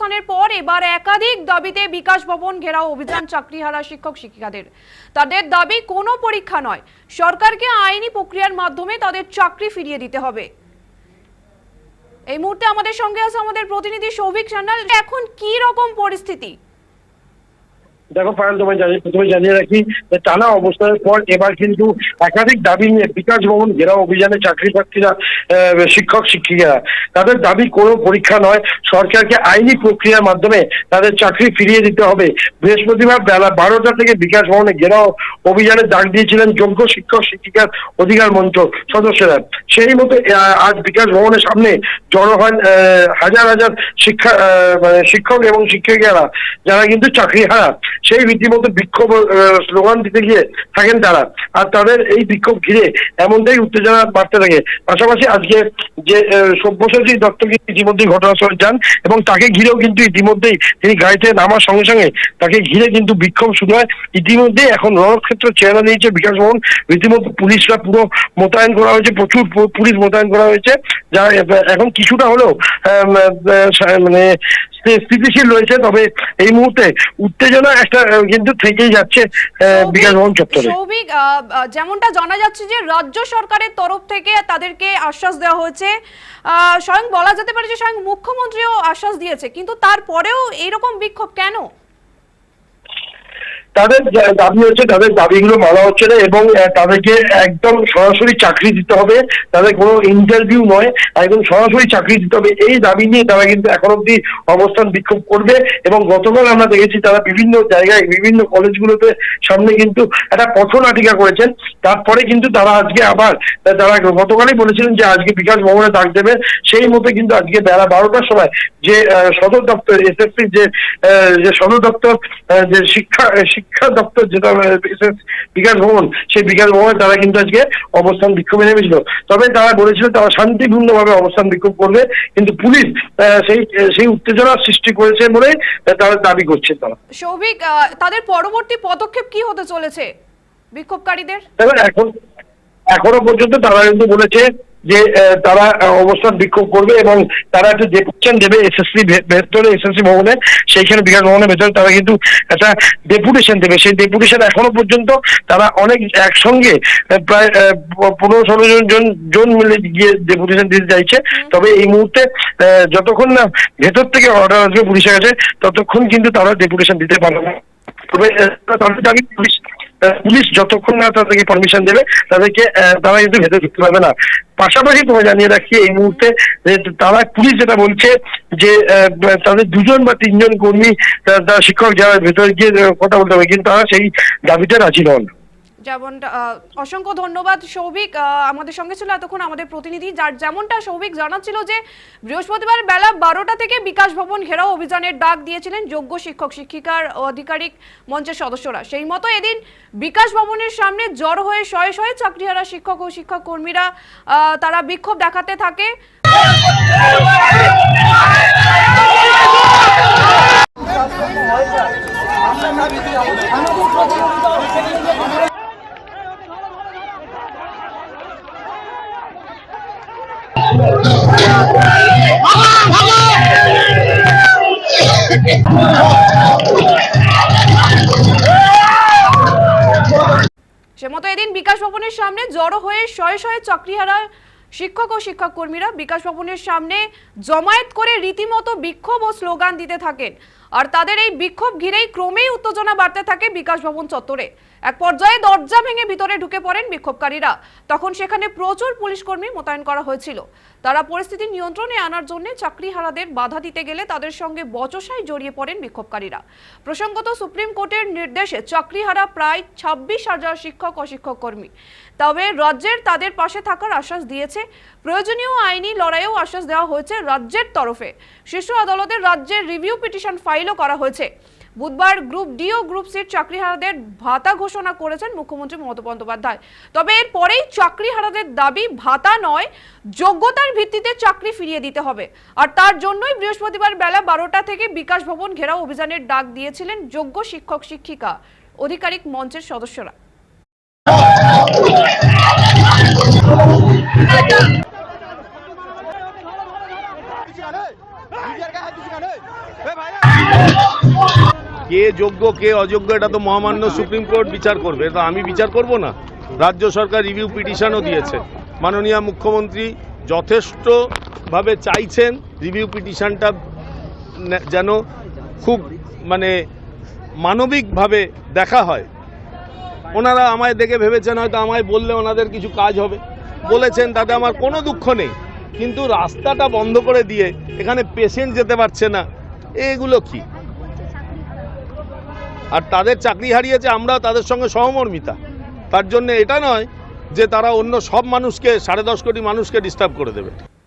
অবস্থানের পর এবার একাধিক দাবিতে বিকাশ ভবন ঘেরাও অভিযান চাকরিহারা শিক্ষক শিক্ষিকাদের। তাদের দাবি কোনো পরীক্ষা নয়, সরকারকে আইনি প্রক্রিয়ার মাধ্যমে তাদের চাকরি ফিরিয়ে দিতে হবে। এই মুহূর্তে আমাদের সঙ্গে আছে আমাদের প্রতিনিধি সৌভিক সান্যাল। এখন কি রকম পরিস্থিতি? দেখো পায়েল, প্রথমে জানিয়ে রাখি টানা অবস্থানের পর এবার কিন্তু একাধিক দাবি নিয়ে বিকাশ ভবন ঘেরাও অভিযানে চাকরি প্রার্থীরা, শিক্ষক শিক্ষিকারা, তাদের দাবি কোনো পরীক্ষা নয়, সরকারকে আইনি প্রক্রিয়ার মাধ্যমে তাদের চাকরি ফিরিয়ে দিতে হবে। বৃহস্পতিবার বেলা 12টা থেকে বিকাশ ভবনে ঘেরাও অভিযানের ডাক দিয়েছিলেন যোগ্য শিক্ষক শিক্ষিকার অধিকার মঞ্চ সদস্যরা। সেই মতো আজ বিকাশ ভবনের সামনে জড়ো হন হাজার হাজার শিক্ষক এবং শিক্ষিকারা, যারা কিন্তু চাকরি হারা। সেই রীতিমতো বিক্ষোভ স্লোগান দিতে গিয়ে থাকেন তারা, আর তাদের এই বিক্ষোভ ঘিরে এমনটাই উত্তেজনা বাড়তে থাকে। পাশাপাশি আজকে যে সব্যসাচী দত্তকে ইতিমধ্যেই ঘটনাস্থলে যান এবং তাকে ঘিরেও কিন্তু ইতিমধ্যেই তিনি গাড়িতে নামার সঙ্গে সঙ্গে তাকে ঘিরে কিন্তু বিক্ষোভ শুরু হয়। ইতিমধ্যেই এখন রণক্ষেত্র চেহারা নিয়েছে বিকাশ ভবন। রীতিমতো পুলিশরা পুরো মোতায়েন করা হয়েছে, প্রচুর পুলিশ মোতায়েন করা হয়েছে, যা এখন কিছুটা হলেও মানে স্থিতিশীল রয়েছে। তবে এই মুহূর্তে উত্তেজনা একটা কিন্তু থেকেই যাচ্ছে বিকাশ ভবন চত্বরে। সৌভিক, যেমনটা জানা যাচ্ছে যে রাজ্য সরকারের তরফ থেকে তাদেরকে আশ্বাস দেওয়া হয়েছে, স্বয়ং বলা যেতে পারে যে স্বয়ং মুখ্যমন্ত্রীও আশ্বাস দিয়েছে, কিন্তু তারপরেও এইরকম বিক্ষোভ কেন? তাদের দাবি হচ্ছে তাদের দাবিগুলো মানা হচ্ছে না এবং তাদেরকে একদম সরাসরি চাকরি দিতে হবে, তাদের কোনো ইন্টারভিউ নয়, একদম সরাসরি চাকরি দিতে হবে। এই দাবি নিয়ে তারা কিন্তু এখন অব্দি অবস্থান বিক্ষোভ করবে এবং গতকাল আমরা দেখেছি তারা বিভিন্ন জায়গায় বিভিন্ন কলেজগুলোতে সামনে কিন্তু একটা পথনাটিকা করেছেন। তারপরে কিন্তু তারা আজকে আবার তারা গতকালই বলেছিলেন যে আজকে বিকাশ ভবনে ডাক দেবে। সেই মতো কিন্তু আজকে বেলা 12টার সময় যে সদর দপ্তর এসএসসি যে সদর দপ্তর যে শিক্ষা দপ্তর যেটা বিকাশ ভবন, সেই বিকাশ ভবনে তারা কিন্তু আজকে অবস্থান বিক্ষোভে নেমেছিল। তবে তারা বলেছিল তারা শান্তিপূর্ণভাবে অবস্থান বিক্ষোভ করবে, কিন্তু পুলিশ সেই উত্তেজনার সৃষ্টি করেছে বলে তারা দাবি করছে। তারা সৌভিক, তাদের পরবর্তী পদক্ষেপ কি হতে চলেছে বিক্ষোভকারীদের? এখনো পর্যন্ত তারা কিন্তু বলেছে যে তারা অবস্থান বিক্ষোভ করবে এবং তারা একটা ডেপুটেশন দেবে এসএসসি ভেতরে, এসএসসি ভবনে, সেইখানে বিকাশ ভবনের ভেতরে তারা কিন্তু একটা ডেপুটেশন দেবে। সেই ডেপুটেশন এখনো পর্যন্ত তারা অনেক একসঙ্গে প্রায় 15-16 জন মিলে গিয়ে ডেপুটেশন দিতে চাইছে। তবে এই মুহূর্তে যতক্ষণ না ভেতর থেকে অর্ডার আসবে পুলিশের কাছে, ততক্ষণ কিন্তু তারা ডেপুটেশন দিতে পারবে না। তবে তাদের দাবি পুলিশ যতক্ষণ না তাদেরকে পারমিশন দেবে তাদেরকে তারা কিন্তু ভেতরে ঢুকতে পারবে না। পাশাপাশি তোমায় জানিয়ে রাখি এই মুহূর্তে তারা পুলিশ যেটা বলছে যে তাদের 2জন বা 3জন কর্মী তারা শিক্ষক যারা ভেতরে গিয়ে কথা বলতে হবে, কিন্তু তারা সেই দাবিটা রাজি নন। যেমনটা অসংখ্য ধন্যবাদ সৌভিক, আমাদের সঙ্গে ছিল এতক্ষণ আমাদের প্রতিনিধি। যেমনটা সৌভিক জানাচ্ছিল যে বৃহস্পতিবার বেলা 12টা থেকে বিকাশ ভবন ঘেরাও অভিযানের ডাক দিয়েছিলেন যোগ্য শিক্ষক শিক্ষিকার আধিকারিক মঞ্চের সদস্যরা। সেই মতো এদিন বিকাশ ভবনের সামনে জড়ো হয়ে শয়ে শয়ে চাকরিহারা শিক্ষক ও শিক্ষক কর্মীরা তারা বিক্ষোভ দেখাতে থাকে। সে মতো এদিন বিকাশ ভবনের সামনে জড়ো হয়ে শয়ে শয়ে চাকরিহারা শিক্ষক ও শিক্ষক কর্মীরা বিকাশ ভবনের সামনে জমায়েত করে রীতিমতো বিক্ষোভ ও স্লোগান দিতে থাকেন। আর তাদের এই বিক্ষোভ ঘিরেই ক্রমেই উত্তেজনা বাড়তে থাকে বিকাশ ভবন চত্বরে। এক পর্যায়ে দরজা ভেঙে ভিতরে ঢুকে পড়েন বিক্ষোভকারীরা। তখন সেখানে প্রচুর পুলিশ কর্মী মোতায়েন করা হয়েছিল। তারা পরিস্থিতি নিয়ন্ত্রণে আনার জন্য চাকরিহারাদের বাধা দিতে গেলে তাদের সঙ্গে বচসায় জড়িয়ে পড়েন বিক্ষোভকারীরা। প্রসঙ্গত সুপ্রিম কোর্টের নির্দেশে চাকরিহারা প্রায় 26,000 শিক্ষক ও শিক্ষক কর্মী। তবে রাজ্যের তাদের পাশে থাকার আশ্বাস দিয়েছে। প্রয়োজনীয় আইনি লড়াইয়েও আশ্বাস দেওয়া হয়েছে রাজ্যের তরফে। শীর্ষ আদালতে রাজ্যের রিভিউ পিটিশন ফাইলও করা হয়েছে। বুধবার গ্রুপ ডি ও গ্রুপ সির চাকরিহারাদের ভাতা ঘোষণা করেছেন মুখ্যমন্ত্রী মমতা বন্দ্যোপাধ্যায়। তবে এরপরেই চাকরিহারাদের দাবি ভাতা নয়, যোগ্যতার ভিত্তিতে চাকরি ফিরিয়ে দিতে হবে। আর তার জন্যই বৃহস্পতিবার বেলা 12টা থেকে বিকাশ ভবন ঘেরাও অভিযানের ডাক দিয়েছিলেন যোগ্য শিক্ষক শিক্ষিকা আধিকারিক মঞ্চের সদস্যরা। কে যোগ্য কে অযোগ্য এটা তো মহামান্য সুপ্রিম কোর্ট বিচার করবে, এটা আমি বিচার করব না। রাজ্য সরকার রিভিউ পিটিশনও দিয়েছে, মাননীয় মুখ্যমন্ত্রী যথেষ্টভাবে চাইছেন রিভিউ পিটিশনটা যেন খুব মানবিকভাবে দেখা হয়। ওনারা আমায় দেখে ভেবেছেন হয়তো আমায় বললে ওনাদের কিছু কাজ হবে, বলেছেন, তাতে আমার কোনো দুঃখ নেই, কিন্তু রাস্তাটা বন্ধ করে দিয়ে এখানে পেশেন্ট যেতে পারছে না, এগুলো কি? আর তাদের চাকরি হারিয়েছে, আমরাও তাদের সঙ্গে সহমর্মিতা। তার জন্য এটা নয় যে তারা অন্য সব মানুষকে 10.5 কোটি মানুষকে ডিস্টার্ব করে দেবে।